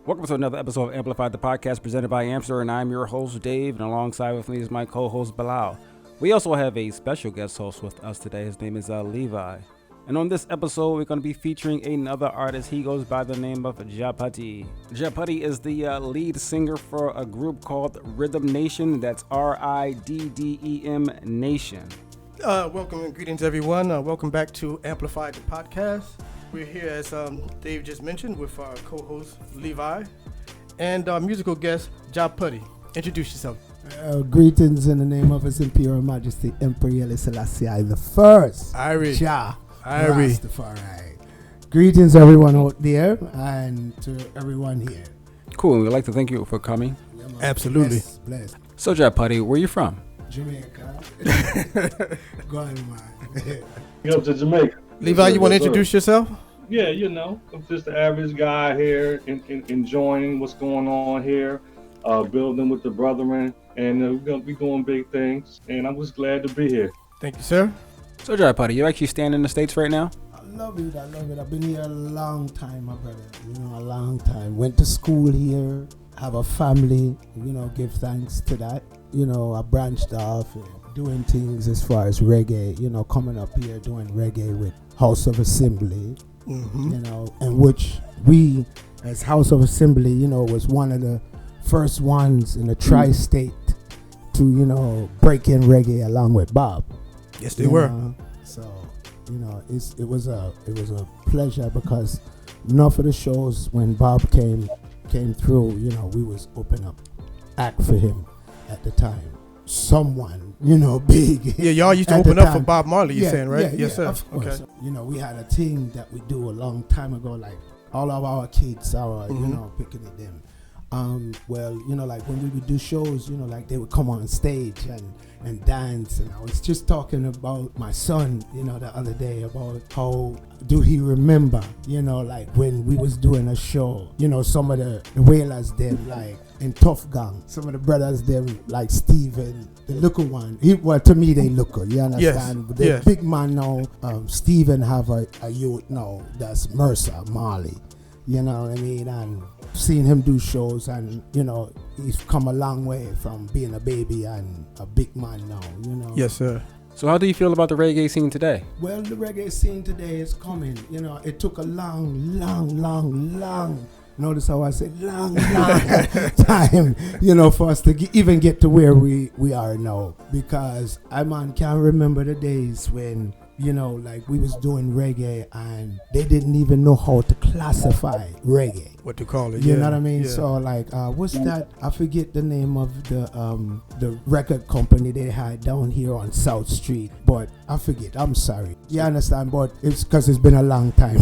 Welcome to another episode of Amplified the Podcast presented by Ampster, and I'm your host, Dave, and alongside with me is my co-host, Bilal. We also have a special guest host with us today. His name is Levi. And on this episode, we're going to be featuring another artist. He goes by the name of Jahputty. Jahputty is the lead singer for a group called Riddem Nation. That's Riddem Nation. Welcome and greetings, everyone. Welcome back to Amplified the Podcast. We're here, as Dave just mentioned, with our co-host Levi and our musical guest Jahputty. Introduce yourself. Greetings in the name of His Imperial Majesty Emperor Haile Selassie I the First. Irish. Rastafari. Greetings, everyone out there, and to everyone here. Cool. And we'd like to thank you for coming. Yeah, Absolutely. Bless. So, Jahputty, where are you from? Jamaica. Go on, man. Up to Jamaica. Levi, you want to introduce yourself? Yeah, I'm just the average guy here, enjoying what's going on here, building with the brethren, and we're going to be doing big things, and I'm just glad to be here. Thank you, sir. So, Jahputty, you actually stand in the States right now? I love it. I've been here a long time, my brother. A long time. Went to school here, have a family, give thanks to that. I branched off, doing things as far as reggae, coming up here doing reggae with House of Assembly, and which we, as House of Assembly, was one of the first ones in the tri-state to, break in reggae along with Bob. Yes, they were. So, it was a pleasure because enough of the shows when Bob came through, we was open up act for him at the time. Someone, big. Yeah, y'all used to open up for Bob Marley, you're saying, right? Yeah, yes, sir. Of course. Okay. So, we had a thing that we do a long time ago, like all of our kids, picking at them. Like when we would do shows, like they would come on stage and dance. And I was just talking about my son, the other day about how do he remember, like when we was doing a show, some of the Wailers them like in Tough Gang, some of the brothers them like Steven, the little one. To me they look good, you understand? Yes. But the big man now, Steven have a youth now that's Mercer Marley. You know what I mean? And seen him do shows, and he's come a long way from being a baby and a big man now. Yes, sir. So how do you feel about the reggae scene today? Well, the reggae scene today is coming. It took a long. Notice how I said long time. For us to even get to where we are now, because I can't remember the days when. Like we was doing reggae and they didn't even know how to classify reggae. What to call it? You know what I mean? Yeah. So like, what's that? I forget the name of the record company they had down here on South Street, but I forget. I'm sorry. You understand? But it's because it's been a long time.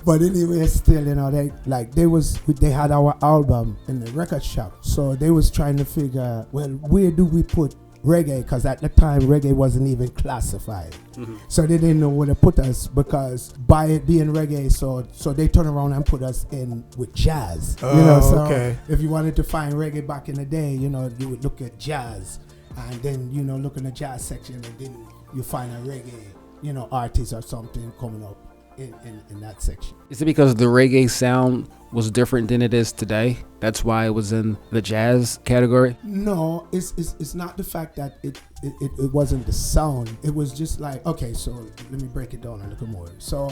But anyway, still, they had our album in the record shop, so they was trying to figure, well, where do we put reggae, because at the time reggae wasn't even classified, so they didn't know where to put us, because by it being reggae, so they turn around and put us in with jazz. Okay. If you wanted to find reggae back in the day, you would look at jazz, and then look in the jazz section, and then you find a reggae artist or something coming up in that section. Is it because the reggae sound was different than it is today? That's why it was in the jazz category? No, it's not the fact that it wasn't the sound. It was just like, okay, so let me break it down a little more. So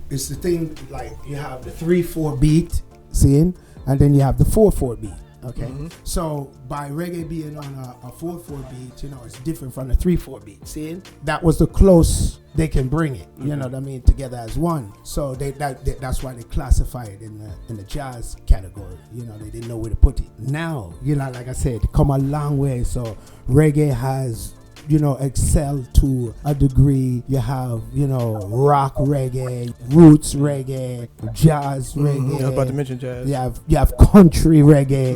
it's the thing, like you have the 3/4 beat, seeing, and then you have the 4/4 beat. Okay, so by reggae being on a 4/4 beat, it's different from the 3/4 beat. See, that was the close they can bring it. You know what I mean, together as one. So that's why they classify it in the jazz category. They didn't know where to put it. Now, like I said, come a long way. So reggae has excel to a degree. You have, rock reggae, roots reggae, jazz reggae. I was about to mention jazz. You have country reggae.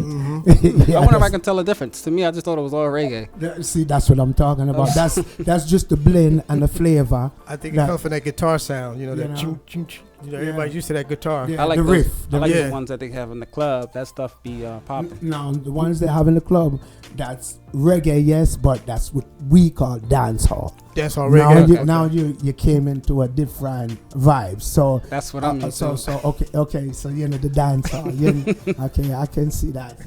I wonder if I can tell a difference. To me, I just thought it was all reggae. See, that's what I'm talking about. That's just the blend and the flavor. I think it comes from that guitar sound, that choo choo choo. You know, everybody's used to that guitar. Yeah, I like the those, riff. I like Yeah. the ones that they have in the club. That stuff be popping. Now, the ones they have in the club, that's reggae, yes, but that's what we call dance hall. That's all Now, reggae. now you came into a different vibe. So That's what I'm into. Okay. So you're into the dance hall. Okay, I can see that.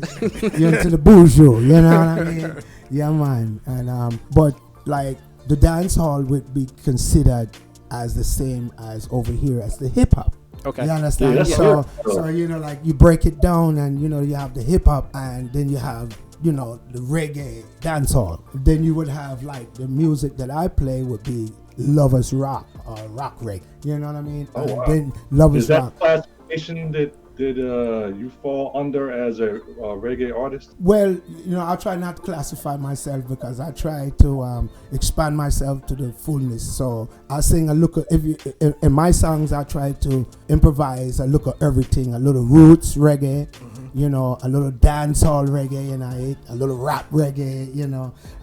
You're into the bourgeois. You know what I mean? Yeah, man. And but like the dance hall would be considered as the same as over here as the hip hop. Okay. You understand? Yeah, so like you break it down, and you have the hip hop, and then you have the reggae dancehall. Then you would have like the music that I play would be lovers rock or rock reggae. You know what I mean? Oh, wow. Then lovers Is that rock. classification that you fall under as a reggae artist? Well, I try not to classify myself because I try to expand myself to the fullness. So I sing in my songs, I try to improvise a look at everything, a little roots reggae, a little dancehall reggae, and a little rap reggae,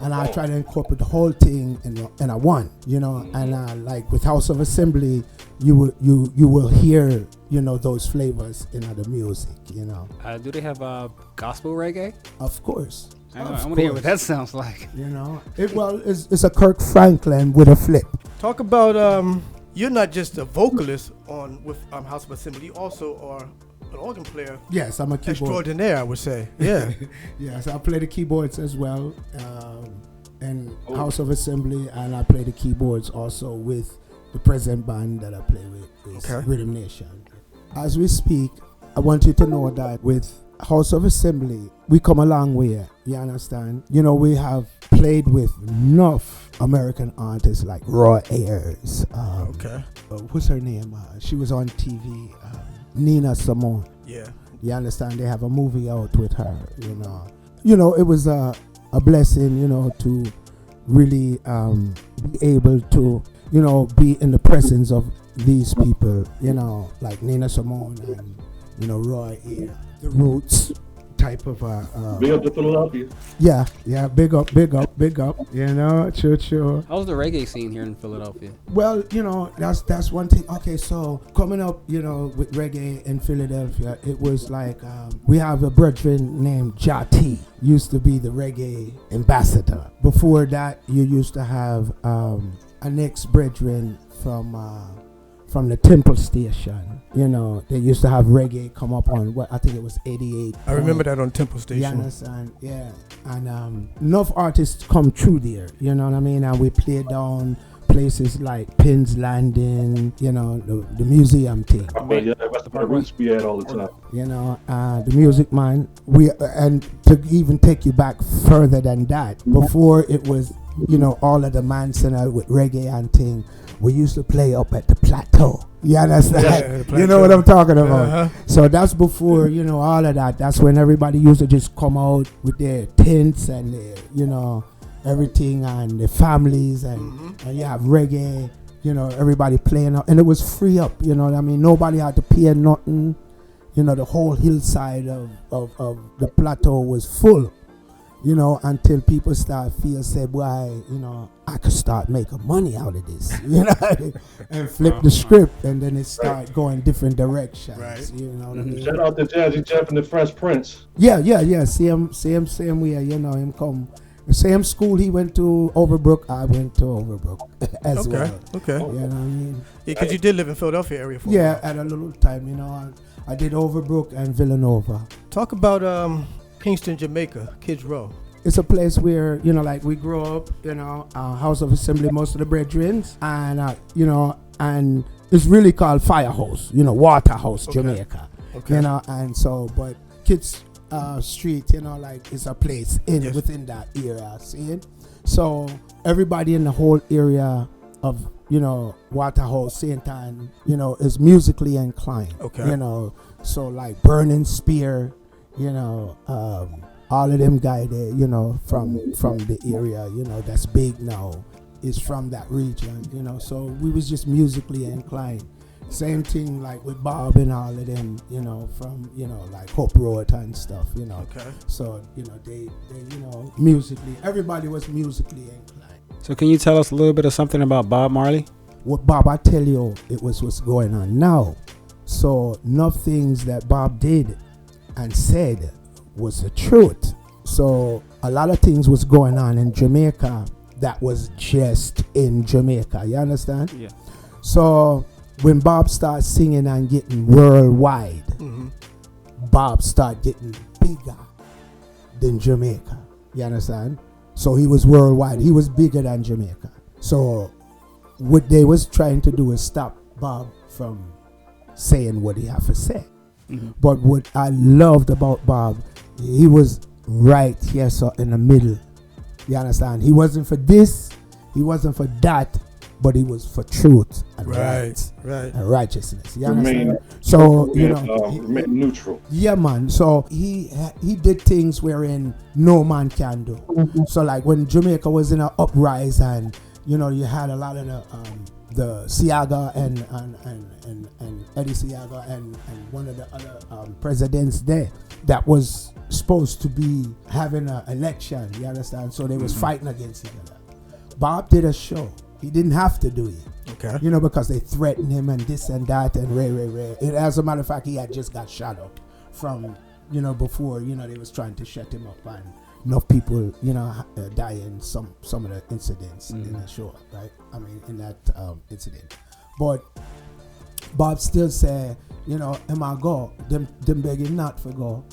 and I try to incorporate the whole thing in a one, and like with House of Assembly, you will hear those flavors in other music. Do they have gospel reggae? Of course. I want to hear what that sounds like. It's a Kirk Franklin with a flip. Talk about you're not just a vocalist with House of Assembly. You also are an organ player. Yes, I'm a keyboard extraordinaire, I would say. Yeah. Yes, I play the keyboards as well in House of Assembly, and I play the keyboards also with the present band that I play with is Riddem Nation. As we speak, I want you to know that with House of Assembly, we come a long way. You understand? We have played with enough American artists like Roy Ayers. What's her name? She was on TV. Nina Simone. Yeah. You understand? They have a movie out with her. It was a blessing. To really be able to be in the presence of these people, like Nina Simone and, Roy Ayers, the Roots type of Big up to Philadelphia. Yeah, big up, true. How's the reggae scene here in Philadelphia? Well, that's one thing. Okay, so coming up, with reggae in Philadelphia, it was like we have a brethren named Jahputty, used to be the reggae ambassador. Before that, you used to have an ex-brethren from the Temple Station. They used to have reggae come up on I think it was 88. I remember that on Temple Station. You understand? Yeah. And enough artists come through there, you know what I mean? And we play down places like Penn's Landing, the museum thing. Yeah, that's the roots we had all the time. The Music Man. And to even take you back further than that, before it was, all of the Manson with reggae and thing, we used to play up at the Plateau. You understand? Yeah, you know what I'm talking about. So that's before, all of that. That's when everybody used to just come out with their tents and their, everything, and their families, and you have reggae, everybody playing up. And it was free up, nobody had to pay nothing. The whole hillside of the Plateau was full. Until people said, why, I could start making money out of this, and flip the script, and then it start going different directions, right. You know what I mean? Shout out to Jazzy Jeff and the Fresh Prince. Yeah, same way, him come, the same school he went to, Overbrook, I went to Overbrook as well. Okay. You know what I mean? Because you did live in Philadelphia area for a while. At a little time, I did Overbrook and Villanova. Talk about Kingston, Jamaica, Kids Row. It's a place where, like we grew up, House of Assembly, most of the brethren, and, and it's really called Firehouse, Waterhouse, Jamaica, and so, but Kids Street, it's a place within that area, see? So everybody in the whole area of, Waterhouse, St. Anne, is musically inclined, so like Burning Spear, all of them guys there, from the area, that's big now, is from that region, so we was just musically inclined. Same thing like with Bob and all of them, from, like Hope Road and stuff, So, they musically, everybody was musically inclined. So can you tell us a little bit of something about Bob Marley? what Bob, I tell you, it was what's going on now. So enough things that Bob did and said was the truth. So a lot of things was going on in Jamaica that was just in Jamaica. You understand? Yeah. So when Bob starts singing and getting worldwide, Bob started getting bigger than Jamaica. You understand? So he was worldwide. He was bigger than Jamaica. So what they was trying to do is stop Bob from saying what he had to say. But what I loved about Bob, he was right here, so in the middle. You understand? He wasn't for this, he wasn't for that, but he was for truth and right and righteousness. You understand? So remain neutral. Yeah, man. So he did things wherein no man can do. So like when Jamaica was in an uprising, and you had a lot of the Siaga and Eddie Siaga and one of the other presidents there that was supposed to be having an election. You understand? So they was fighting against each other. Bob did a show. He didn't have to do it. Okay. Because they threatened him and this and that and Ray. As a matter of fact, he had just got shot up from, before, they was trying to shut him up, and enough people, die in some of the incidents in the show, right? I mean, in that incident. But Bob still said, am I go? Them begging not for go.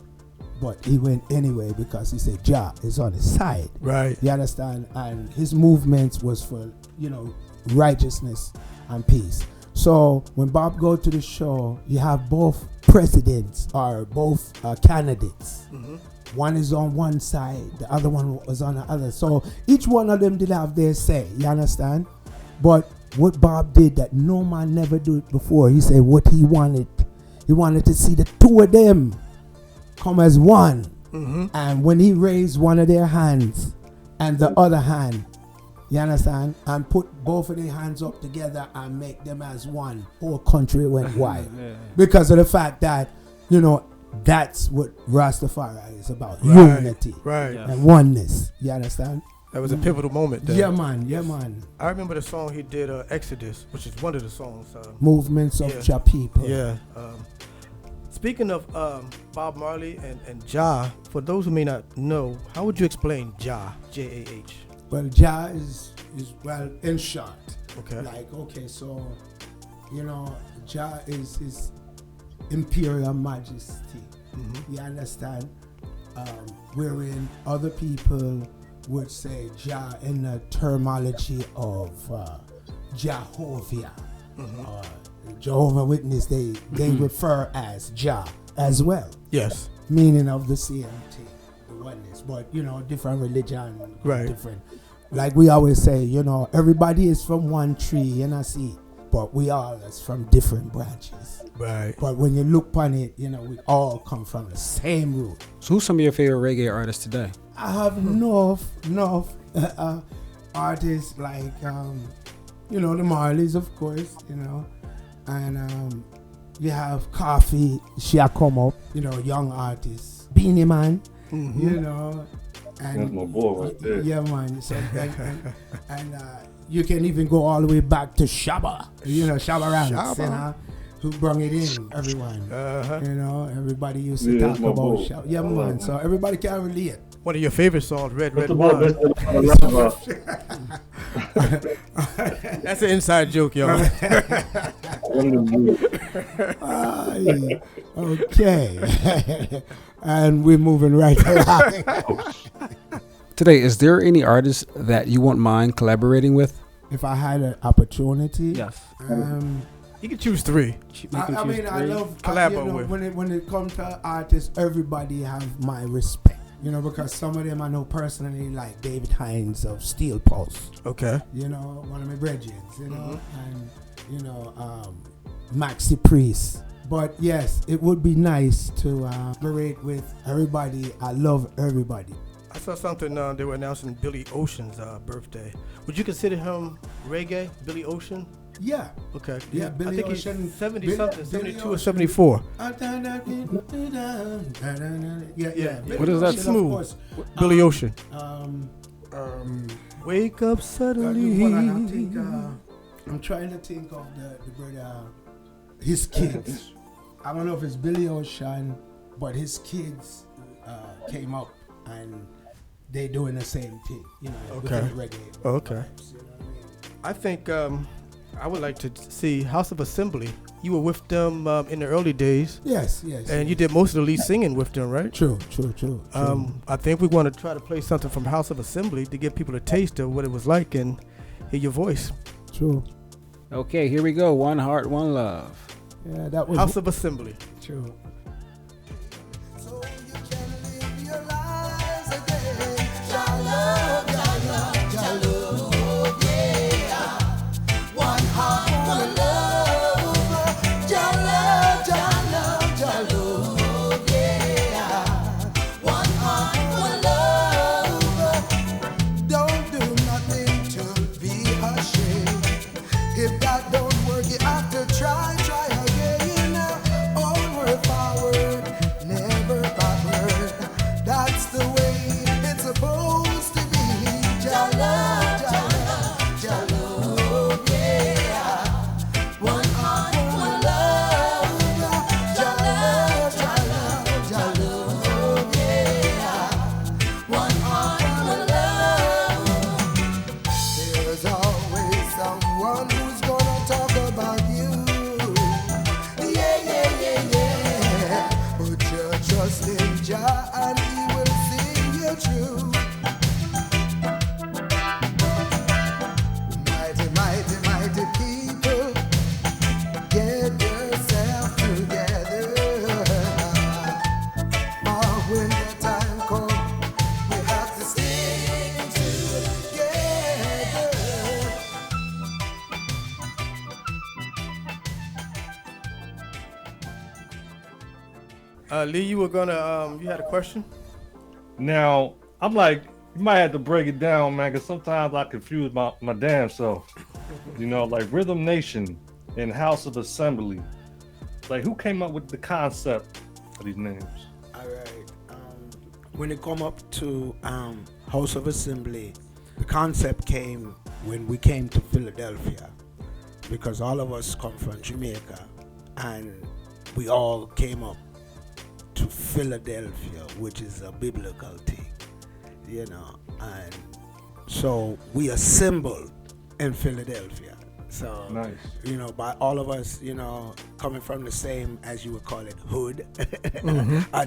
But he went anyway because he said Jah is on his side. Right. You understand? And his movements was for, righteousness and peace. So when Bob go to the show, you have both presidents or both candidates. One is on one side, the other one was on the other. So each one of them did have their say. You understand? But what Bob did that no man never do it before, he said what he wanted to see the two of them come as one. And when he raised one of their hands and the other hand, you understand, and put both of their hands up together and make them as one, whole country went wild. Because of the fact that, that's what Rastafari is about. Unity and oneness. You understand? That was a pivotal moment there. Yeah, man. I remember the song he did, Exodus, which is one of the songs. Movements of Jah people. Yeah. Speaking of Bob Marley and Jah, for those who may not know, how would you explain Jah, J-A-H? Well, Jah is well, in short. Okay. So, Jah is his imperial majesty. You understand? Wherein other people would say Jah in the terminology of Jehovah. Jehovah Witness, they refer as Jah as well. Yes. Meaning of the same thing, the oneness. But, different religion, different. Like we always say, everybody is from one tree, see, but we all is from different branches. Right. But when you look upon it, we all come from the same root. So who's some of your favorite reggae artists today? I have enough artists like, the Marleys, of course, and you have Coffee, she'll come up, young artists, Beanie Man, and that's my boy right there. Yeah, man. So, and you can even go all the way back to Shabba, Shabba Ranks, who brought it in, everyone. Everybody used to talk about Shabba. Yeah, man. So everybody can relate. One of your favorite songs, Red Wine. That's an inside joke, y'all. Okay. And we're moving right along. Today, is there any artist that you wouldn't mind collaborating with? If I had an opportunity? Yes. You can choose three. I love collaborate with. When it comes to artists, everybody have my respect. Because some of them I know personally, like David Hines of Steel Pulse. Okay. One of my brethren, and Maxi Priest. But yes, it would be nice to collaborate with everybody. I love everybody. I saw something they were announcing Billy Ocean's birthday. Would you consider him reggae, Billy Ocean? Yeah. Okay. Yeah, Billy I think Ocean. He's 70-something, 72 or 74. Yeah. What is that? Smooth. Billy Ocean. Wake up suddenly. I'm trying to think of the brother, his kids. I don't know if it's Billy Ocean, but his kids came up and they doing the same thing, you know, with the reggae. Okay. Vibes, you know what I mean? I think I would like to see House of Assembly. You were with them in the early days. Yes. And you did most of the lead singing with them, right? True. I think we want to try to play something from House of Assembly to give people a taste of what it was like and hear your voice. True. Okay, here we go. One Heart, One Love. Yeah, that was House of Assembly. true. So you can live your lives again. Jah love, yeah. One heart, one love. Jah love, yeah. One heart, one love. Don't do nothing to be ashamed. If that don't work, you have to try again. Onward, forward, never backward. That's the way it's supposed to be. Jah love, yeah. One heart, one love. Jah love, yeah. One heart, one love. There's always someone who's gonna talk about you. Yeah. Put your trust in Jah and He will see you through. Mighty people, get yourself together. For when the time comes, we have to stick together. Lee, you were gonna you had a question? Now, I'm like, you might have to break it down, man, because sometimes I confuse my damn self. You know, like Riddem Nation and House of Assembly. Like, who came up with the concept of these names? All right. When it come up to House of Assembly, the concept came when we came to Philadelphia, because all of us come from Jamaica, and we all came up to Philadelphia, which is a biblical thing, you know, and so we assembled in Philadelphia. So, Nice. you know, by all of us, you know, coming from the same, as you would call it, hood,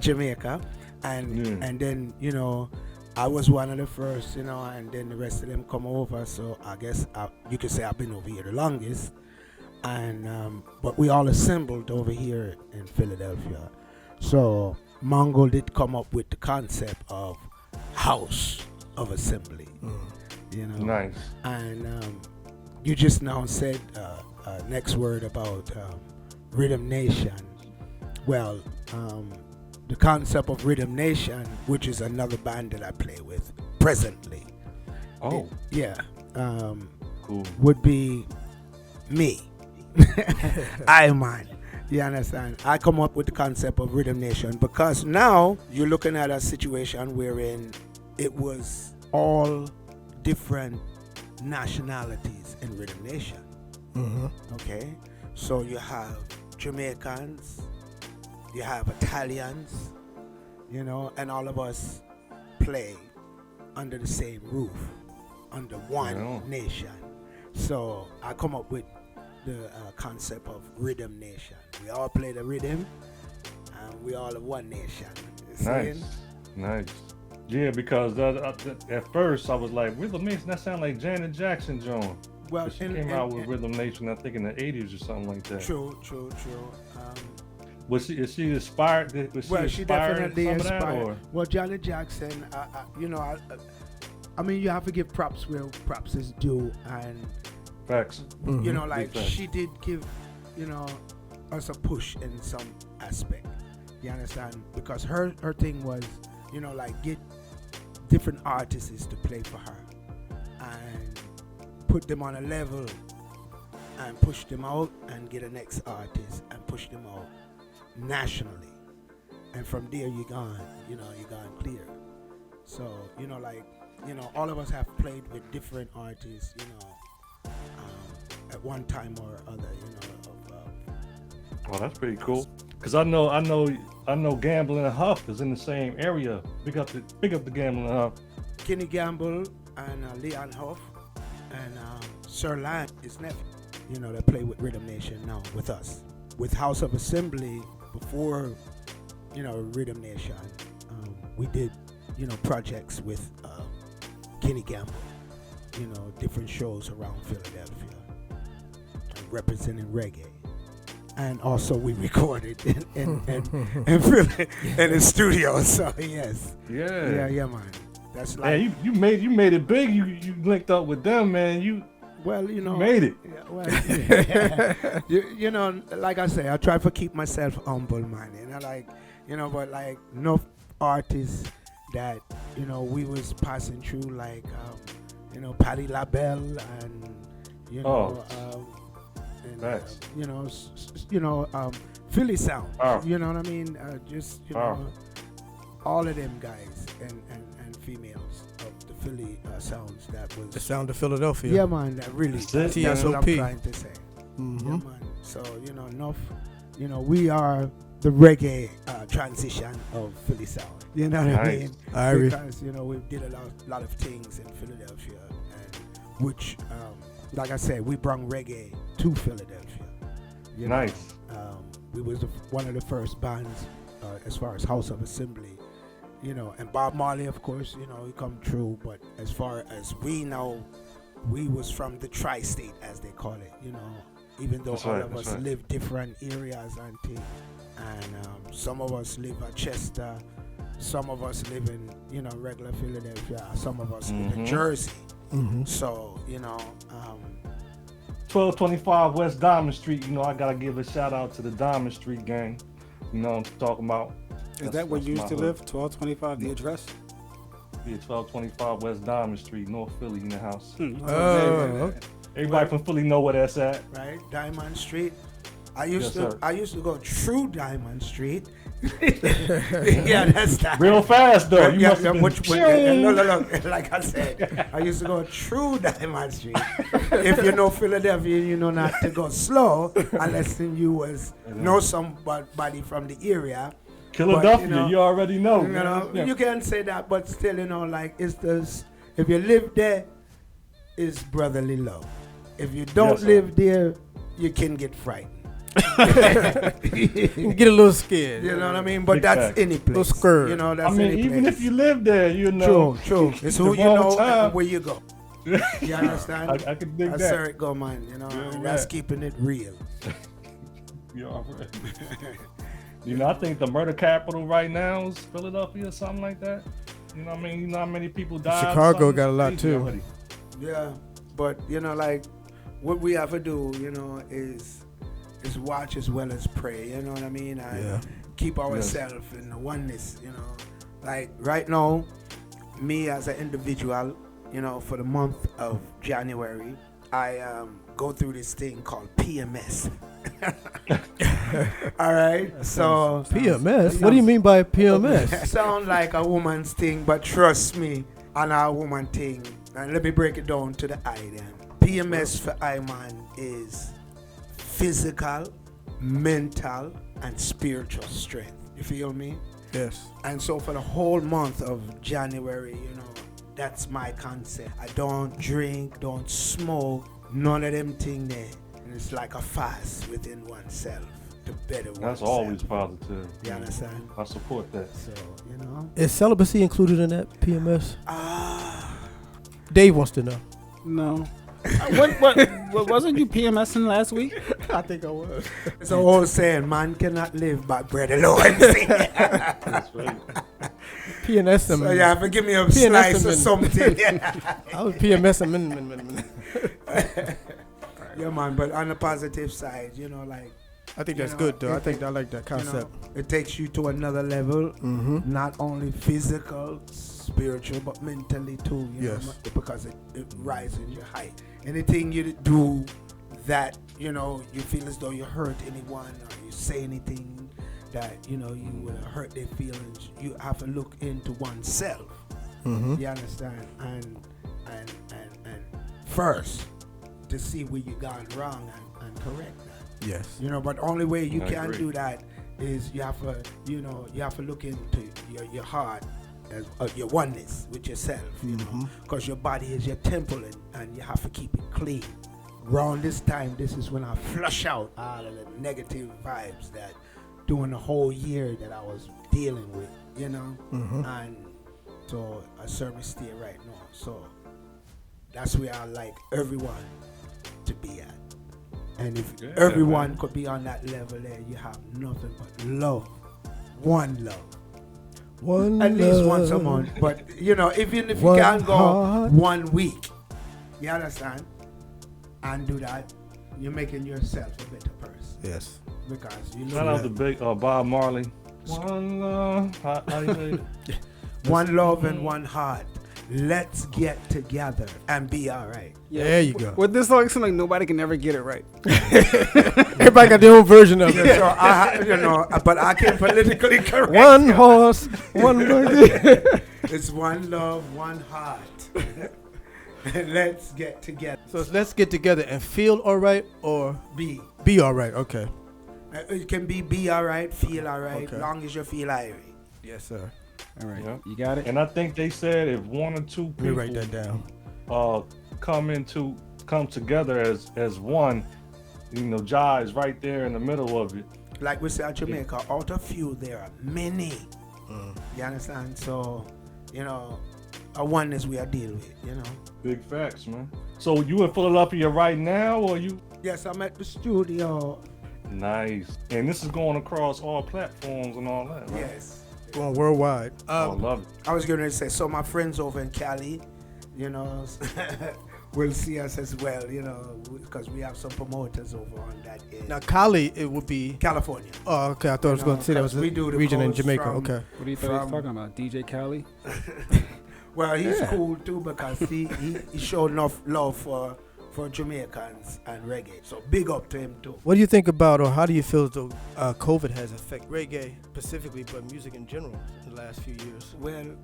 Jamaica, and then, you know, I was one of the first, you know, and then the rest of them come over. So I guess you could say I've been over here the longest, and but we all assembled over here in Philadelphia. So Mongo did come up with the concept of House of Assembly, you know. Nice. And you just now said next word about Riddem Nation. Well, the concept of Riddem Nation, which is another band that I play with presently. Oh, cool. Would be me. I man. You understand? I come up with the concept of Riddem Nation because now you're looking at a situation wherein it was all different nationalities in Riddem Nation. Okay? So you have Jamaicans, you have Italians, you know, and all of us play under the same roof, under one nation. So I come up with the concept of Riddem Nation. We all play the rhythm, and we all of one nation. Nice. Yeah, because at first I was like, Riddem Nation, that sounds like Janet Jackson, John. Well, she came out with Riddem Nation, I think in the 80s or something like that. True. Is she inspired? She definitely inspired. Well, Janet Jackson, you know, I mean, you have to give props where props is due, and facts. You know, like she did give, you know, us a push in some aspect. You understand? Because her thing was, you know, like get different artists to play for her and put them on a level and push them out and get a next artist and push them out nationally. And from there you're gone clear. So, you know, like, you know, all of us have played with different artists, you know, at one time or other, Oh, that's pretty cool. Cause I know Gambling and Huff is in the same area. Big up the Gambling and Huff. Kenny Gamble and Leon Huff and Sir Lan, his nephew. They play with Riddem Nation now with us. With House of Assembly, before, Riddem Nation, we did, projects with Kenny Gamble, different shows around Philadelphia, representing reggae. And also we recorded in Philly, in the studio, so yes. Yeah, man. That's like, hey, you made it big. You linked up with them, man. You made it. Yeah, well, like I say, I try to keep myself humble, man. But like enough artists that we was passing through, like Patti LaBelle and Nice. Philly sound. Oh. You know what I mean? All of them guys and females of the Philly sounds that was The sound of Philadelphia. Yeah, man. That really. That's what I'm TSOP. trying to say. Mm-hmm. Yeah, man. So enough. We are the reggae transition of Philly sound. You know what I mean? I agree. Because we did a lot of things in Philadelphia, and which, like I said, we brought reggae to Philadelphia. Nice. We was one of the first bands as far as House of Assembly, and Bob Marley, of course, he come true. But as far as we know, we was from the tri-state, as they call it. Even though all of us live different areas and things, and some of us live at Chester, some of us live in regular Philadelphia, some of us live in Jersey. Mm-hmm. So 1225 West Diamond Street. I gotta give a shout out to the Diamond Street gang. You know what I'm talking about. Is that where you used to live? 1225, the address? Yeah, 1225 West Diamond Street, North Philly in the house. Oh. Everybody from Philly know where that's at. right, Diamond Street. I used Yes, to go through Diamond Street. Yeah, that's that. Real fast though. You must have been No. Like I said, I used to go through Diamond Street. If you know Philadelphia, you know not to go slow unless you know somebody from the area. Philadelphia, But, you already know. You can say that, but still, like it's this. If you live there, it's brotherly love. If you don't live there, you can get frightened. You get a little scared. You know what I mean? But Big that's fact. any place. Little scared. That's I mean, any even place. if you live there, True. It's who the you know wrong time. and where you go. You understand? I can dig That's that. how it go, man. You're And that's right. keeping it real. You're all right. I think the murder capital right now is Philadelphia or something like that. You know what I mean? You know how many people died? Chicago Something got a lot, crazy too. already. Yeah, but like what we have to do, is watch as well as pray. You know what I mean? And keep ourselves in the oneness. Like right now, me as an individual, for the month of January, I go through this thing called PMS. All right, so PMS? What do you mean by PMS? Sound like a woman's thing, but trust me, on a woman thing. And let me break it down to the I then. PMS for I, man, is physical, mental, and spiritual strength. You feel me? Yes. And so for the whole month of January, that's my concept. I don't drink, don't smoke, none of them things there. And it's like a fast within oneself to better oneself. That's always positive. You understand? I support that. So, Is celibacy included in that PMS? Ah. Dave wants to know. No. What wasn't you PMSing last week? I think I was. It's a whole saying, man cannot live by bread alone. That's right. PMS. So you have to give me a slice or something. I was PMSing. Yeah, man, but on the positive side, I think that's good, though. I think I like that concept. It takes you to another level, not only physical, spiritual, but mentally too. Yes. Because it rises your height. Anything you do that, you feel as though you hurt anyone or you say anything that, you will hurt their feelings, you have to look into oneself. You understand? And first, to see where you gone wrong and correct that. Yes. You know, but only way you I can agree. do that is you have to, you have to look into your heart, as your oneness with yourself, because your body is your temple, and you have to keep it clean. Around this time, this is when I flush out all of the negative vibes that during the whole year that I was dealing with, and so I certainly stay right now. So that's where I like everyone to be at. And if everyone could be on that level there, you have nothing but love. One love. At least once a month. But, even if you can't go 1 week, you understand? And do that, you're making yourself a better person. Yes. Because you know Shout out to big Bob Marley. One love. How you say it? one love and one heart. Let's get together and be all right. Yeah. There you go. With this song, it seems like nobody can ever get it right. Everybody got their own version of it. So but I can politically correct. One horse, one buggy. It's one love, one heart. Let's get together. So let's get together and feel all right or Be all right. Okay. It can be all right, feel all right, Okay. long as you feel all right. Yes, sir. All right, Yeah. you got it. And I think they said if one or two Let me people write that down. come together as one, Jah is right there in the middle of it. Like we say at Jamaica, out of few there are many. You understand? So, a oneness we are dealing with, Big facts, man. So you in Philadelphia right now, or you? Yes, I'm at the studio. Nice. And this is going across all platforms and all that, right? Yes. Going worldwide. I love it. I was going to say, so my friends over in Cali, will see us as well, because we have some promoters over on that end. Now, Cali, it would be. California. Oh, okay. I thought I was going to say that was we a do the region in coast Jamaica. from- Okay. What do you think he's talking about? DJ Khaled? Well, he's cool too because he showed enough love for Jamaicans and reggae. So big up to him too. What do you think about, or how do you feel as though COVID has affected reggae specifically, but music in general in the last few years? Well,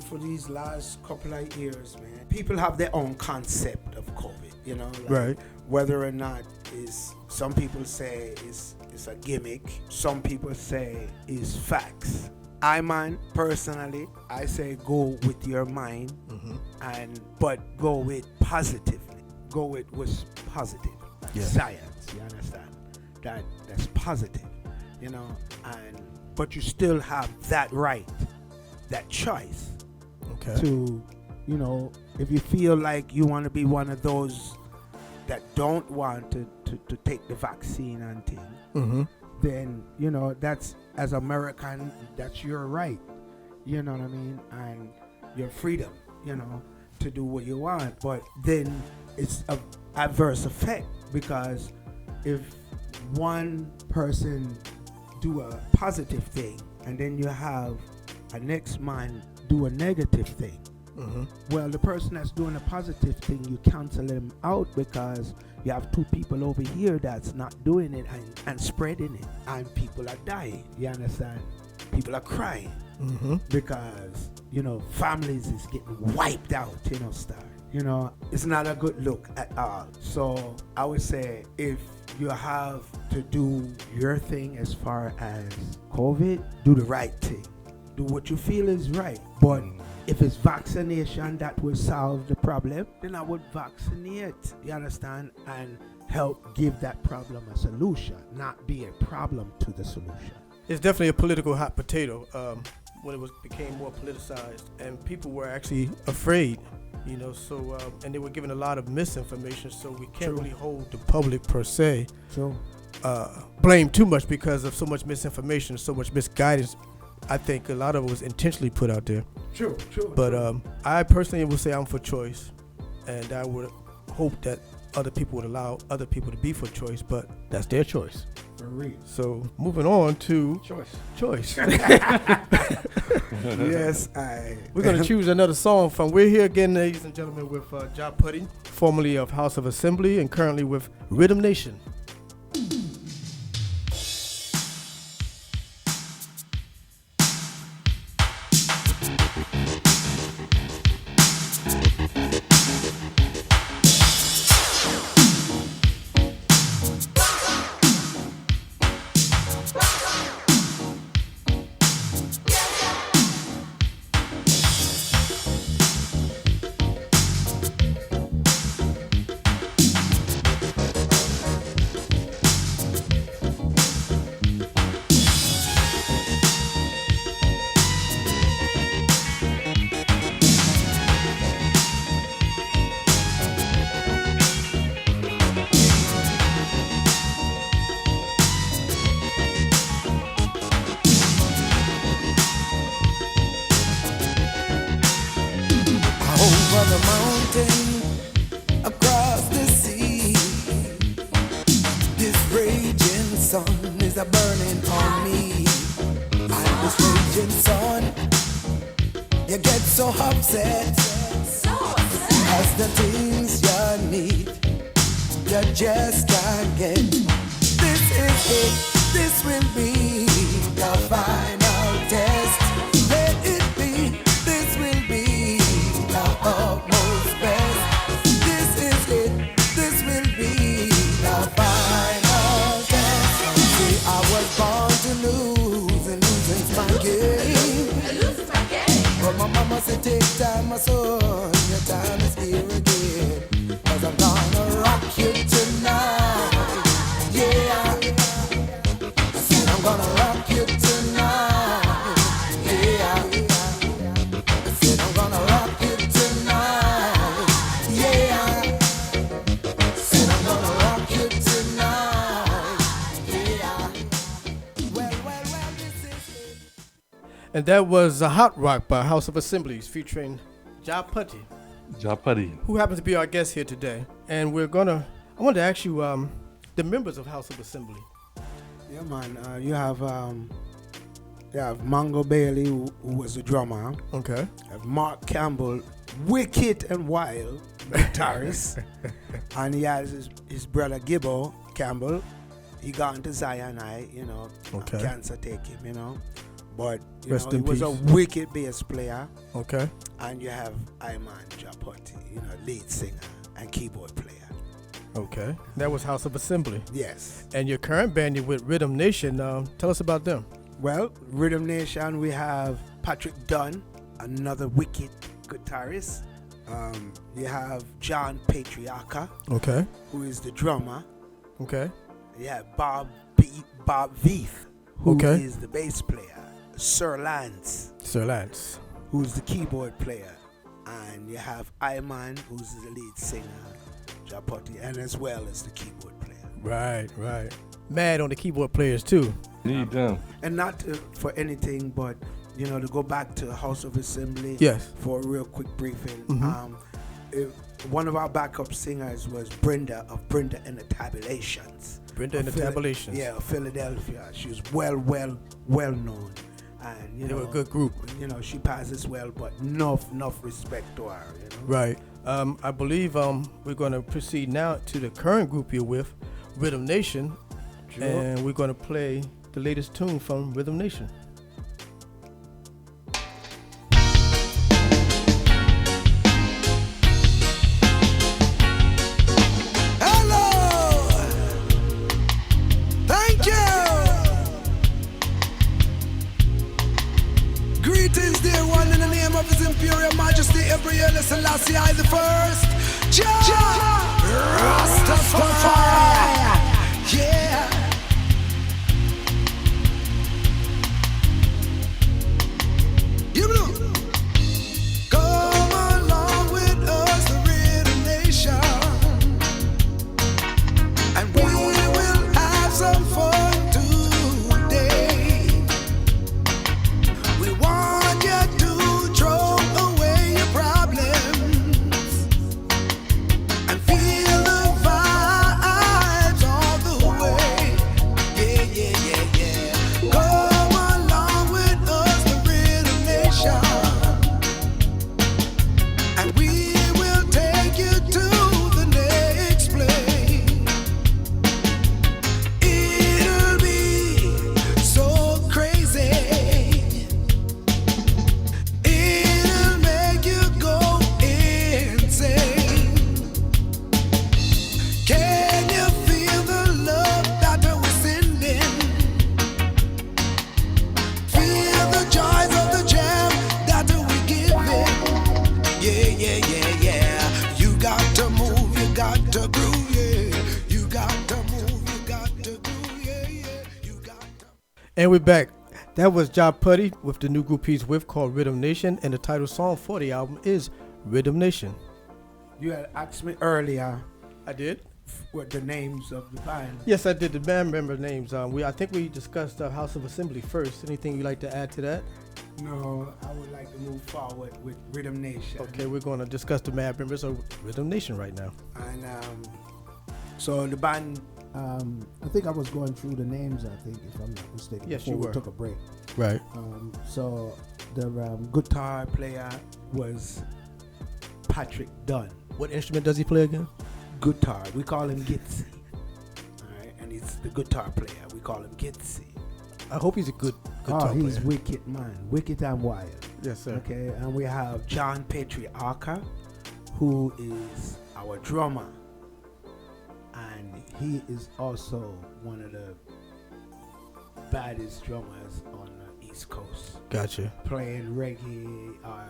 for these last couple of years, man, people have their own concept of COVID, like Right. whether or not some people say it's a gimmick, some people say it's facts. Personally, I say go with your mind, but go with positively. Go with what's positive. Yes. Science, you understand? That's positive, but you still have that right, that choice Okay. to, if you feel like you want to be one of those that don't want to take the vaccine and thing, then, that's, as American, that's your right, you know what I mean? And your freedom, to do what you want. But then it's an adverse effect, because if one person do a positive thing and then you have a next man do a negative thing, well, the person that's doing a positive thing, you cancel them out because you have two people over here that's not doing it and spreading it, and people are dying. You understand? People are crying because families is getting wiped out. It's not a good look at all. So I would say, if you have to do your thing as far as COVID, do the right thing. Do what you feel is right. But if it's vaccination that will solve the problem, then I would vaccinate, you understand, and help give that problem a solution, not be a problem to the solution. It's definitely a political hot potato when it became more politicized, and people were actually afraid, so and they were given a lot of misinformation, so we can't really hold the public per se blame too much because of so much misinformation, so much misguidance. I think a lot of it was intentionally put out there. True. But I personally would say I'm for choice, and I would hope that other people would allow other people to be for choice, but that's their choice. For real. So moving on to choice. Yes, We're going to choose another song from. We're here again, ladies and gentlemen, with Jahputty, formerly of House of Assembly and currently with Riddem Nation. on the mountain, across the sea. This raging sun is a burning on me. And this raging sun, you get so upset. As the things you need, you just can't get. This is it, this will be the final test. Let it be, this will be the utmost best. This is it, this will be the final test. See, I was born to lose, and losing's my game. But my mama said, take time, my son, your time is here again. Cause I'm gonna rock you tonight, yeah. I said I'm gonna rock you tonight, yeah. I said I'm gonna rock you tonight, yeah. I said I'm gonna rock you tonight, yeah. Well, this is it. And that was a Hot Rock by House of Assemblies featuring Jahputty, Jahputty. who happens to be our guest here today. And I wanted to ask you the members of House of Assembly. Yeah, man. You have Mango Bailey, who was the drummer. Okay. You have Mark Campbell, wicked and wild guitarist. And he has his brother Gibbo Campbell. He got into Zion, Okay. cancer take him, But Rest he in was peace. a wicked bass player. Okay. And you have Iman Jahputty, lead singer and keyboard player. Okay. That was House of Assembly. Yes. And your current band, you're with Riddem Nation. Tell us about them. Well, Riddem Nation, we have Patrick Dunn, another wicked guitarist. You have John Patriarca, Okay. who is the drummer. Okay. You have Bob Veith, who is Okay. the bass player. Sir Lance, who's the keyboard player. And you have Iman, who's the lead singer, Jahputty, and as well as the keyboard player. Right. Mad on the keyboard players, too. Need them. And not for anything, but, to go back to House of Assembly. Yes. For a real quick briefing. Mhm. One of our backup singers was Brenda of Brenda and the Tabulations. Brenda and the Tabulations. Yeah, Philadelphia. She was well known. And, They were a good group. She passes well, but enough respect to her, Right. I believe we're going to proceed now to the current group you're with, Riddem Nation. Sure. And we're going to play the latest tune from Riddem Nation. Hello! Thank you! Greetings, dear one, in the name of His Imperial Majesty, Gabriel Selassie I the First. Rastafari! Yeah! You know. Come along with us, the Riddem Nation, and we will have some fun today. We want you to throw away your problems and feel the vibes all the way. Yeah. Come along with us, the Riddem Nation, and we will take you to the next place. It'll be so crazy. It'll make you go insane. Can you feel the love that we're sending? Feel the joys of the jam that we're giving. Yeah. You got to move, you got to groove, yeah. You got to move, you got to groove, yeah. You got to. And we're back. That was Jahputty with the new group he's with called Riddem Nation. And the title song for the album is Riddem Nation. You had asked me earlier I did? what the names of the band. Yes, I did. The band member names. I think we discussed House of Assembly first. Anything you'd like to add to that? No, I would like to move forward with Riddem Nation. Okay, we're going to discuss the mad members of Riddem Nation right now. And so the band, I think I was going through the names, I think, if I'm not mistaken, Yes, before you we were. took a break. Right. So the guitar player was Patrick Dunn. What instrument does he play again? Guitar, we call him Gitsy. Alright, and he's the guitar player, we call him Gitsy. I hope he's a good guitar he's player. wicked, man. Wicked and wild. Yes, sir. Okay, and we have John Patriarca, who is our drummer. And he is also one of the baddest drummers on the East Coast. Gotcha. Playing reggae or,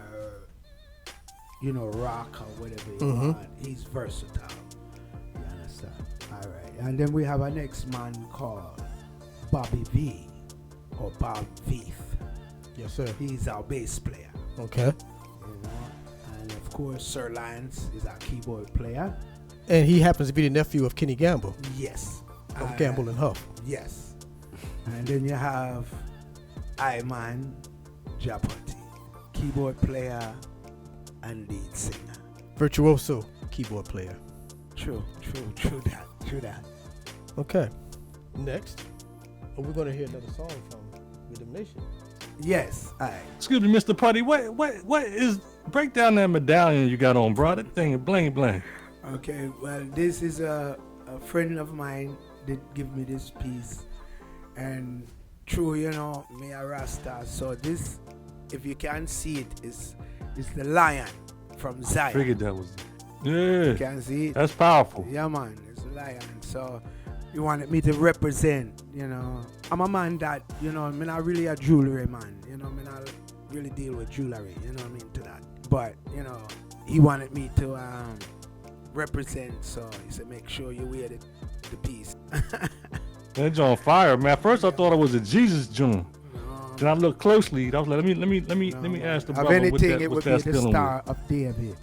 rock or whatever you Mhm. want. He's versatile. You understand? All right. And then we have our next man called Bobby V, or Bob Veith. Yes, sir. He's our bass player. Okay. And of course, Sir Lance is our keyboard player. And he happens to be the nephew of Kenny Gamble, Yes. of Gamble and Huff. Yes. And then you have man Jahputty, keyboard player and lead singer. Virtuoso keyboard player. True that. Okay. Next, we're going to hear another song from Riddem Nation. Yes, I. Excuse me, Mr. Puty. What is break down that medallion you got on, bro? That thing is bling bling. Okay, well, this is a friend of mine did give me this piece, and true, me a Rasta. So this, if you can see it, is the lion from Zion. Figured that was. You Yeah, can see it. that's powerful. Yeah, man, it's a lion. So you wanted me to represent, I'm a man that, I'm not really a jewelry man, me not really deal with jewelry, to that. But, he wanted me to represent, so he said, make sure you wear the piece. That joint fire, man. At first I thought it was a Jesus joint. Then I looked closely. I was like, let me ask the Of brother anything, what it that, would what be that's the dealing Star with. of David,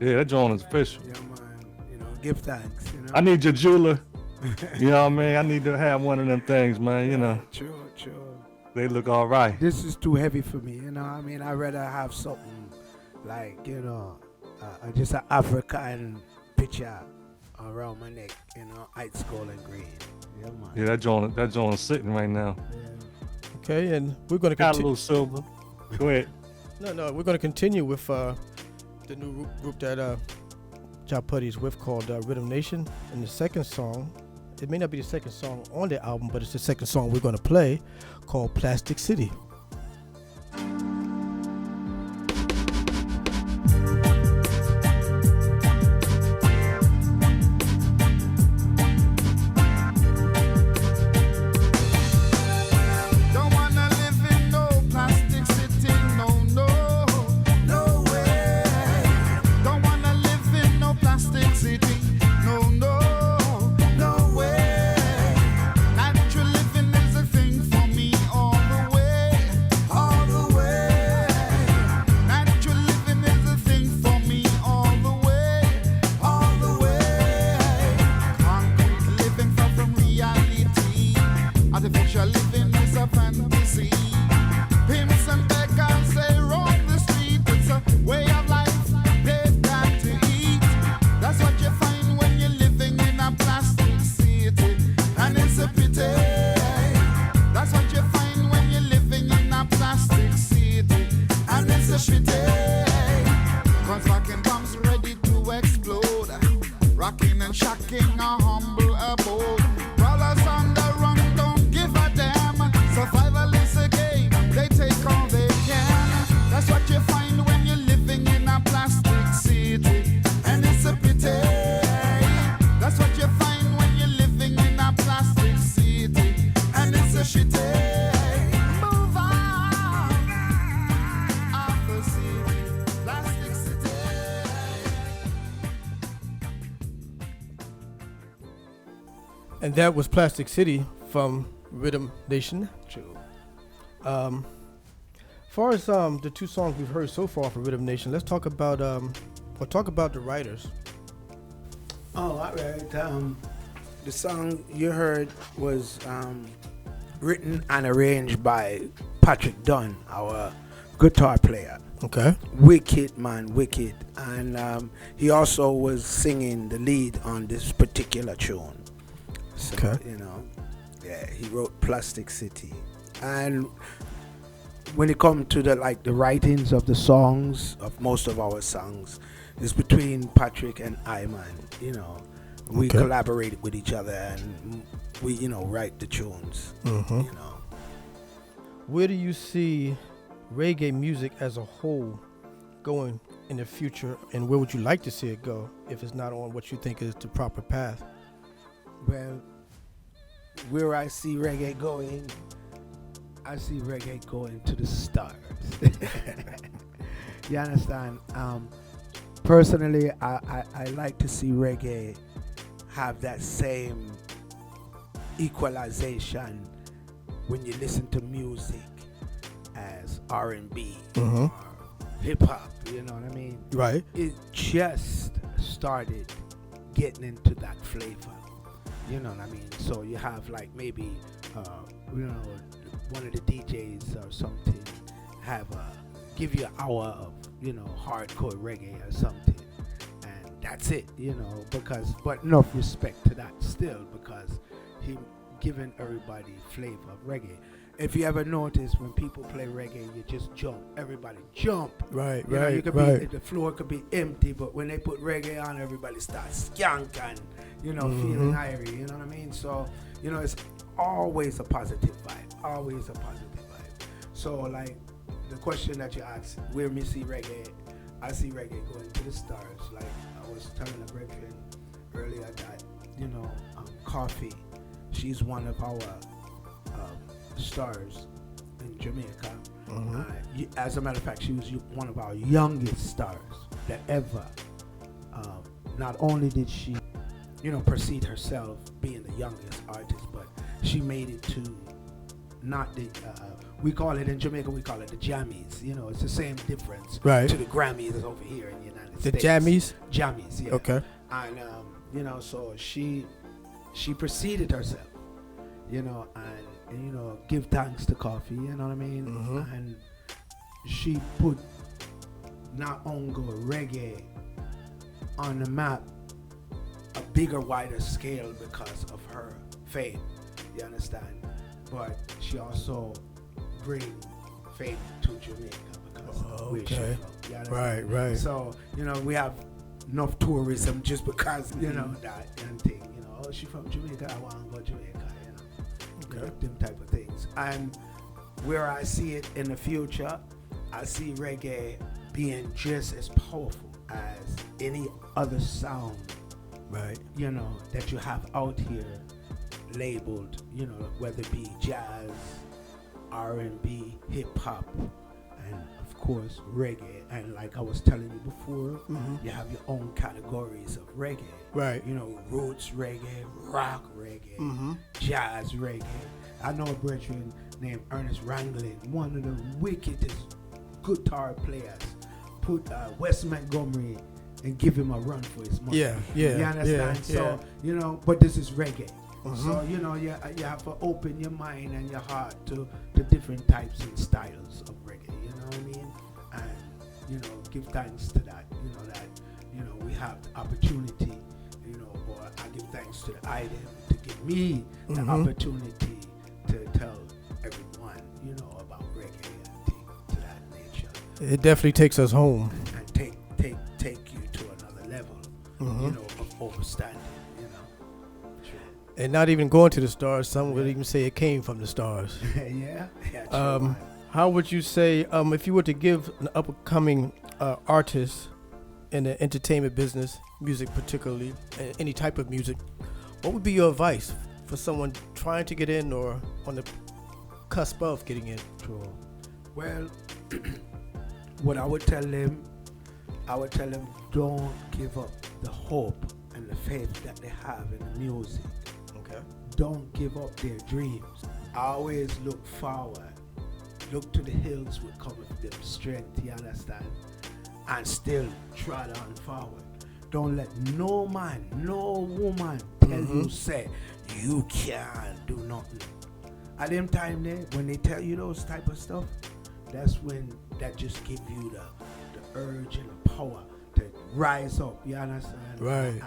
Yeah, that joint is official. Yeah, man, give thanks, I need your jeweler. You know what I mean? I need to have one of them things, man. True. They look all right. This is too heavy for me, I'd rather have something like, just an African picture around my neck, ice gold and green. Yeah, man. Yeah, that joint is sitting right now. Okay, and we're going to Got a continue. little silver. Go ahead. No, we're going to continue with the new group that Jahputty is with called Riddem Nation. And the second song, it may not be the second song on the album, but it's the second song we're going to play, called Plastic City. Don't wanna live in no plastic city, no way. Don't wanna live in no plastic city, no way. Natural living is a thing for me all the way. Natural living is a thing for me all the way. Concrete living far from reality. Artificial living is a fantasy. Pimps and beggars, they roam the street. It's a way of life they've got to eat. That's what you find when you're living in a plastic city. And it's a pity. That's what you find when you're living in a plastic city. And it's a pity. Cause fucking bombs ready to explode. Rocking and shocking a humble abode. Brothers on the run don't give a damn. Survival is a game, they take all they can. That's what you find when you're living in a plastic city. And it's a pity. That's what you find when you're living in a plastic city. And it's a shitty. Move on. Off the city. Plastic city. And that was Plastic City from Riddem Nation. True. As far as the two songs we've heard so far from Riddem Nation, let's talk about the writers. Oh, all right. The song you heard was written and arranged by Patrick Dunn, our guitar player. Okay. Wicked, man, wicked. And he also was singing the lead on this particular tune. So, Okay. you know, yeah, he wrote Plastic City. And when it comes to the writings of the songs, of most of our songs, it's between Patrick and I, man. You know, we Okay. collaborate with each other and we, you know, write the tunes. Mm-hmm. You know. Where do you see reggae music as a whole going in the future, and where would you like to see it go if it's not on what you think is the proper path? Well, where I see reggae going, I see reggae going to the stars. You understand? Personally, I like to see reggae have that same equalization when you listen to music as R&B Mm-hmm. or hip hop. You know what I mean? Right. It just started getting into that flavor. You know what I mean? So you have like maybe, you know, one of the DJs or something give you an hour of, you know, hardcore reggae or something, and that's it. You know, but enough respect to that still, because he giving everybody flavor of reggae. If you ever notice when people play reggae, you just jump. Everybody jump. Right. You know, Right. you could Right. be, the floor could be empty, but when they put reggae on, everybody starts skanking, you know, feeling irie, you know what I mean? So, you know, it's always a positive vibe, always a positive vibe. So, like, the question that you asked, where me see reggae, I see reggae going to the stars. Like, I was telling a brethren earlier that, you know, Coffee, she's one of our stars in Jamaica. As a matter of fact, she was one of our youngest stars that ever. Not only did she, you know, precede herself being the youngest artist, but she made it to not the. We call it in Jamaica, we call it the Jammies. You know, it's the same difference Right. to the Grammys over here in the United The States. Jammies. Jammies, yeah. Okay. And you know, so she preceded herself, you know, and you know, give thanks to Coffee, you know what I mean? Mhm. And she put not only reggae on the map, a bigger, wider scale because of her fame, you understand? But she also bring fame to Jamaica because of where she Okay. from, you understand? Right. Right. So, you know, we have enough tourism just because, you know, that and thing, you know, oh, she from Jamaica, I want to go Jamaica, you know, you know, them type of things. And where I see it in the future, I see reggae being just as powerful as any other sound, Right. you know, that you have out here labeled, you know, whether it be jazz, R&B, hip hop, and of course reggae. And like I was telling you before, you have your own categories of reggae. Right. You know, roots reggae, rock reggae, Mm-hmm. jazz reggae. I know a brethren named Ernest Ranglin, one of the wickedest guitar players. Put Wes Montgomery and give him a run for his money. Yeah. You Yeah. understand? Yeah. So, you know, but this is reggae. Mhm. So, you know, you have to open your mind and your heart to the different types and styles of reggae, you know what I mean? And, you know, give thanks to that, you know, we have the opportunity, you know, or I give thanks to the item to give me the Mhm. opportunity to tell everyone, you know, about reggae and things to that nature. It definitely takes us home. And take you to another level, Mhm. you know, of understanding, you know. And not even going to the stars. Some would even say it came from the stars. Yeah, true. How would you say, if you were to give an up-and-coming artist in the entertainment business, music particularly, any type of music, what would be your advice for someone trying to get in or on the cusp of getting in? True. Well, what I would tell them, don't give up the hope and the faith that they have in the music. Okay. Don't give up their dreams. Always look forward. Look to the hills with coming them strength, you understand? And still trot on forward. Don't let no man, no woman tell you, say, you can't do nothing. At them time there, when they tell you those type of stuff, that's when that just give you the urge and the power to rise up, you understand? Right.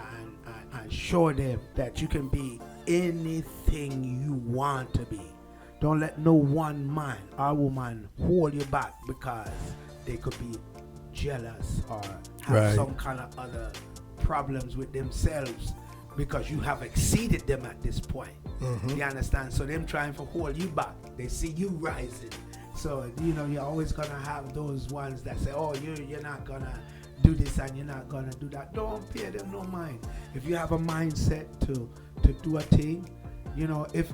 And show them that you can be anything you want to be. Don't let no one man or woman hold you back because they could be jealous or have Right. some kind of other problems with themselves because you have exceeded them at this point. You understand? So them trying to hold you back. They see you rising. So, you know, you're always going to have those ones that say, oh, you're not going to do this and you're not going to do that. Don't pay them no mind. If you have a mindset to do a thing, you know, if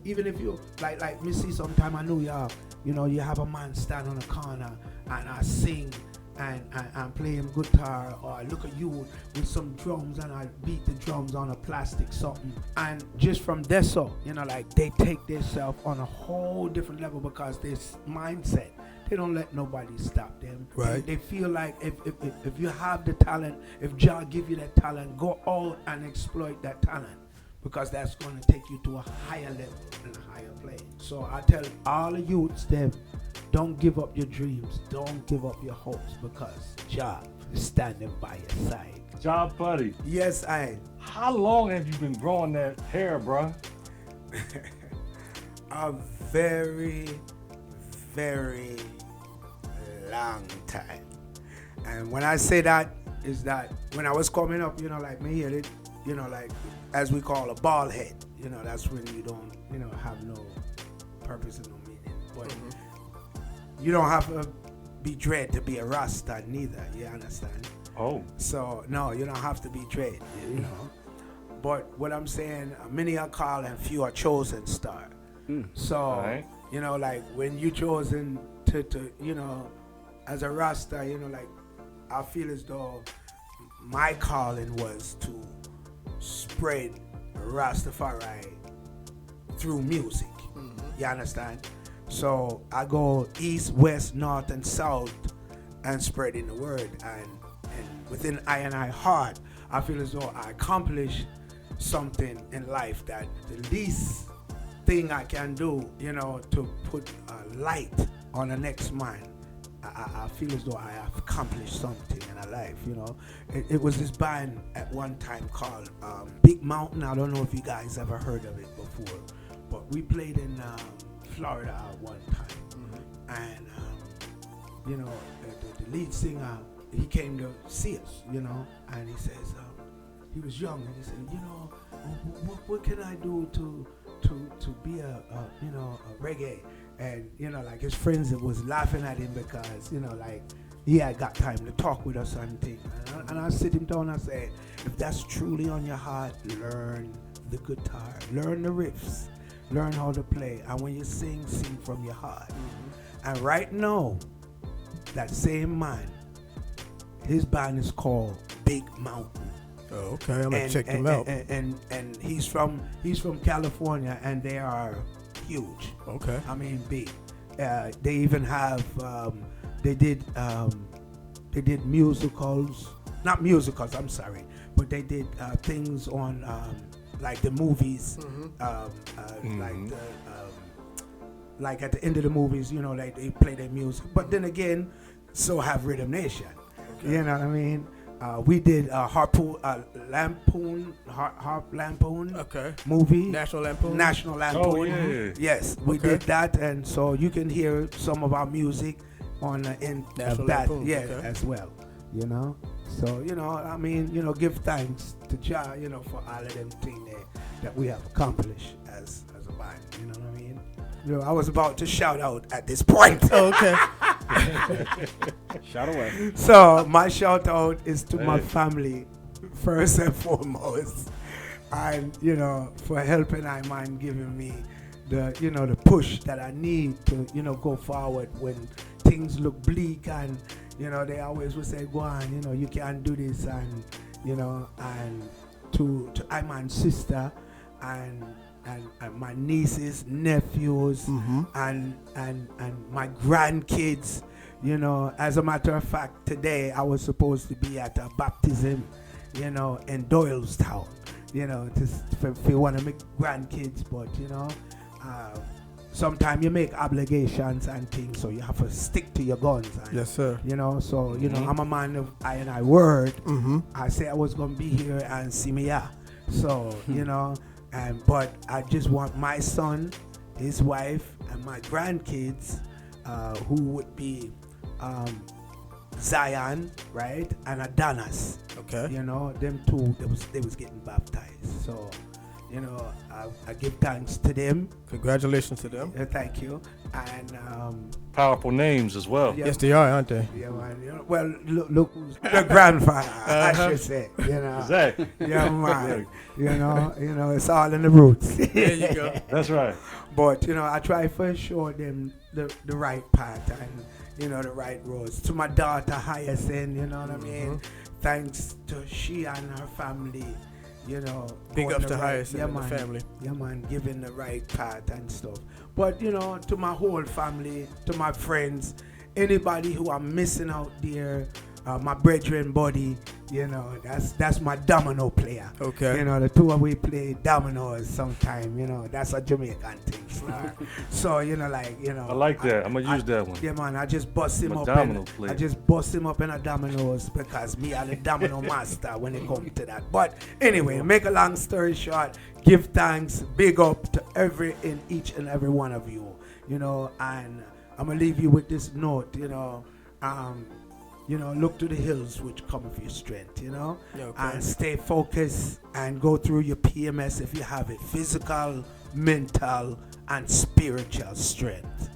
even if you like me see sometime I New York, you know, you have a man stand on the corner and I sing and play him guitar, or I look at you with some drums and I beat the drums on a plastic something, and just from there, so you know, like they take themselves on a whole different level because this mindset, they don't let nobody stop them. Right. They feel like if you have the talent, if Jah give you that talent, go out and exploit that talent, because that's going to take you to a higher level and a higher plane. So I tell all the youths them, don't give up your dreams, don't give up your hopes, because Jah is standing by your side. Jahputty, Yes, I. how long have you been growing that hair, bruh? A very, very long time. And when I say that, is that when I was coming up, you know, like me here, it, you know, like as we call a bald head, you know, that's when you don't, you know, have no purpose and no meaning. But you don't have to be dread to be a Rasta neither, you understand? Oh. So no, you don't have to be dread, you know. But what I'm saying, many are called and few are chosen, star. So Right. you know, like when you chosen to you know, as a Rasta, you know, like I feel as though my calling was to spread Rastafari through music. You understand? So I go east, west, north, and south, and spreading the word. And within I and I heart, I feel as though I accomplished something in life, that the least thing I can do, you know, to put a light on the next man. I feel as though I have accomplished something in my life, you know. It was this band at one time called Big Mountain. I don't know if you guys ever heard of it before, but we played in Florida at one time. And, you know, the lead singer, he came to see us, you know, and he says, he was young, and he said, you know, what can I do to be a you know, a reggae? And, you know, like his friends was laughing at him because, you know, like he had got time to talk with us and things. And I sit him down and say, if that's truly on your heart, learn the guitar, learn the riffs, learn how to play. And when you sing from your heart. And right now, that same man, his band is called Big Mountain. Oh, okay. I'm gonna check them out. And he's from California, and they are huge. Okay. I mean, big. They even have they did musicals, not musicals. I'm sorry, but they did things on like the movies, like at the end of the movies, you know, like they play their music. But then again, so have Riddem Nation. Okay. You know what I mean? We did Harp Lampoon Okay. movie. National Lampoon. National Lampoon. Oh, yeah. Yes, we Okay. did that, and so you can hear some of our music on the end National of that, Lampoon, yeah, okay. as well. You know, so you know, I mean, you know, give thanks to Jah, you know, for all of them things that we have accomplished as a band. You know what I mean? You know, I was about to shout out at this point. Oh, okay. Shout away. So my shout out is to my family, first and foremost, and you know, for helping I mind giving me the, you know, the push that I need to, you know, go forward when things look bleak, and you know, they always would say, go on, you know, you can't do this, and you know, and to Iman's sister and my nieces, nephews, and my grandkids. You know, as a matter of fact, today I was supposed to be at a baptism, you know, in Doylestown, you know, for one of my grandkids, but you know, sometimes you make obligations and things, so you have to stick to your guns. And, Yes, sir. You know, so you know, I'm a man of I word. Mm-hmm. I say I was gonna be here and see me out. So you know, but I just want my son, his wife, and my grandkids, who would be Zion, right, and Adonis. Okay. You know, them two, they was getting baptized. So, you know, I give thanks to them. Congratulations to them. Thank you. And Powerful names as well. Yeah. Yes, they are, aren't they? yeah, man. You know, well, look who's the grandfather, I should say. You know. Exactly. Yeah, man. You know, it's all in the roots. There you go. That's right. But you know, I try for show them the right path and you know the right roads. To my daughter Hyacinth, you know what I mean. Thanks to she and her family, you know. Big going ups the to right- Hyacinth and the man. family. Yeah, man, giving the right path and stuff. But you know, to my whole family, to my friends, anybody who I'm missing out there, my brethren buddy, you know, that's my domino player. Okay. You know, the two of we play dominoes sometime, you know, that's a Jamaican thing. So, you know, like, you know. I like that. I'm gonna use that one. Yeah, man, I just bust him I'm a up. domino player. I just bust him up in a dominoes because me are the domino master when it comes to that. But anyway, make a long story short, give thanks, big up to each and every one of you, you know, and I'm gonna leave you with this note, you know, look to the hills which come with your strength, you know, Okay. and stay focused and go through your PMS if you have it, physical, mental, and spiritual strength.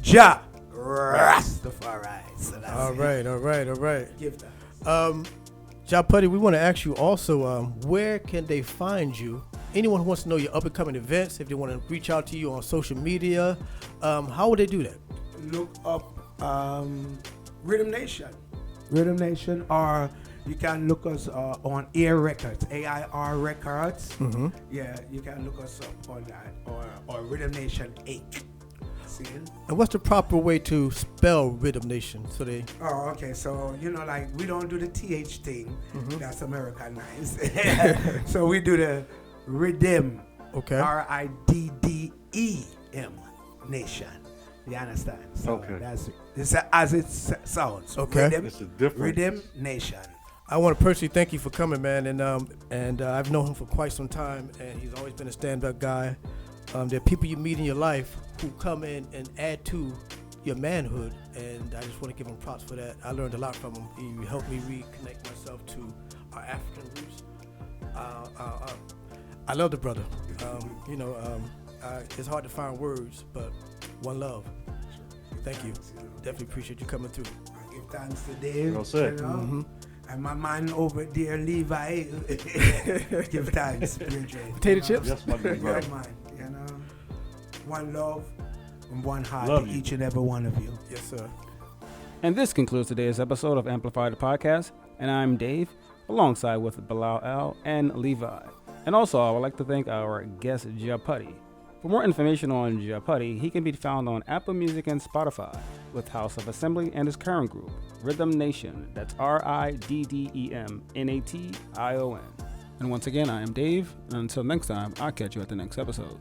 Jah Rastafari. So that's All it. right. Give that. Jahputty, we want to ask you also, where can they find you? Anyone who wants to know your up-and-coming events, if they want to reach out to you on social media, how would they do that? Look up Riddem Nation. Riddem Nation, or you can look us on Air Records, AIR Records. Mm-hmm. Yeah, you can look us up on that, or Riddem Nation 8. See it? And what's the proper way to spell Riddem Nation? So they Oh, okay. So, you know, like, we don't do the TH thing. Mhm. That's Americanized. So we do the Riddem. Okay. RIDDEM Nation. You understand? So Okay. it's as it sounds. Okay. It's a different. Riddem Nation. I want to personally thank you for coming, man. And I've known him for quite some time, and he's always been a stand-up guy. There are people you meet in your life who come in and add to your manhood, and I just want to give him props for that. I learned a lot from him. He helped me reconnect myself to our African roots. I love the brother. It's hard to find words, but one love. Thank you. Definitely appreciate you coming through. I give thanks to Dave. Well said. You know? Mm-hmm. And my man over there, Levi. Give thanks, brethren. Potato chips? Yes, my good Yeah, brother. man. You know, one love and one heart Love to you. each and every one of you. Yes, sir. And this concludes today's episode of Amplify the Podcast. And I'm Dave, alongside with Bilal and Levi. And also, I would like to thank our guest, Jahputty. For more information on Jahputty, he can be found on Apple Music and Spotify with House of Assembly and his current group, Riddem Nation. That's RIDDEM NATION. And once again, I am Dave. And until next time, I'll catch you at the next episode.